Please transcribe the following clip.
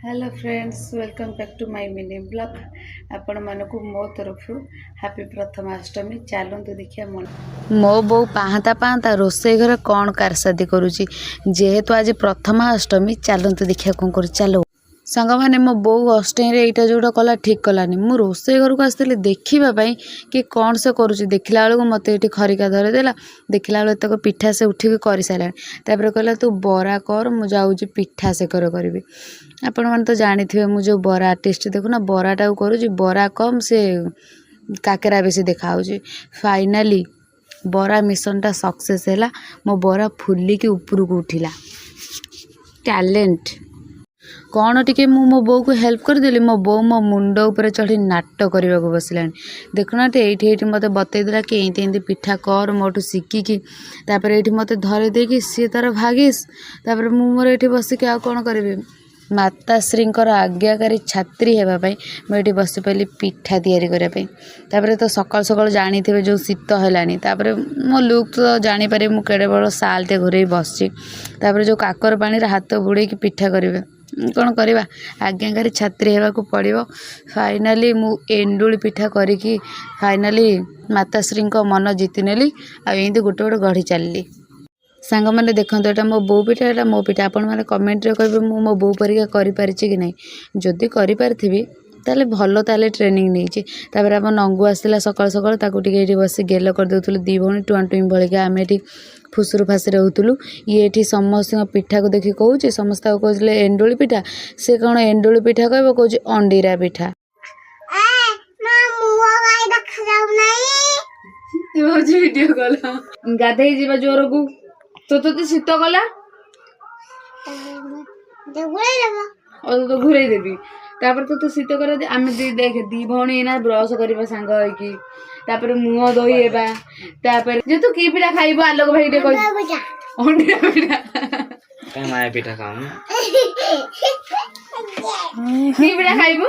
hello friends welcome back to my mini blog आपण मानकु मो तरफ हैप्पी प्रथमाष्टमी चलतु देखिए मन मो बो पाहता पाहता रोसे घर कौन कारसादी करुची जेहेतु आज प्रथमाष्टमी चलतु देखिए कौन कर चलो सांग मैंने मो बो अष्टमी यहाँ जोटा कला ठीक कलानी मु रोसे घर को आसती देखापी कि कौन से करुच्ची देखला बेलू मत ये खरिका धरदेला देखला बेलू तक पिठा से उठिक कर सारे तापर कहला तू बरा कर मुझे पिठा से करी आपण मैंने तो जानी थे मुझे बरा आर्टिस्ट देखुना बराटा करुँच बरा कम से काकेरा बेसी देखा फाइनाली बरा मिशनटा सक्सेस है मो बरा फुलिकी उपरक उठिला टैलेंट कौन टिके मो बो को हेल्प करदेली मो बो मो मुंड ऊपर चढ़ी नाट करने को बसला देखुना ये मत बतईदेला कि एमती पिठा कर मोटू शिखिकी ये मत धरे देकी सी तार भागिस तापर मोर ये बसिक आ कौन करी माताश्री आज्ञाकारी छात्री होगापी मुझे बसी पाली पिठा तैयारी करने तो सकाल सकाल जानी थे जो शीत है मो लुक तो जानीपर मुझे बड़ सालटे घोरे बस जो काकर पानी हाथ बुड़े पिठा करेंगे कौन करवा आज्ञाकारी छात्री होगा पड़ो फाइनाली मु एंडुली पिठा करी फाइनाली माताश्री मन जीति नेली आमती गोटे गोटे गढ़ी चलली सांग मैंने देखो यहाँ मो बो पिठा यहाँ मो पिठा आपण मैंने कमेंट करेंगे मो बो परिका करि कि नहीं जदि करि ताले भल ताले ट्रेनिंग नहीं आम नंगू आसला सकाल सकाल ये बस गेल करदेलु दी भौणी टुआ टुई भागा आम ये फुसुरु फासी रोलु ये समस्त पिठा को देखिए कहे समस्त कहते एंडुली पिठा से कौन एंडुली पिठा कह कहे अंडीरा पिठा वीडियो कॉल गाधे जा जोर को तो शीत गला तो घूरे देवी तो शीत कर आम देख दी भौणी ना ब्रश करवा सांग होकर मुह धोईबा जे तू की पिठा खाइब आलोक भाई अंडा पिठा माया पिठा खाऊ की पिठा खाइब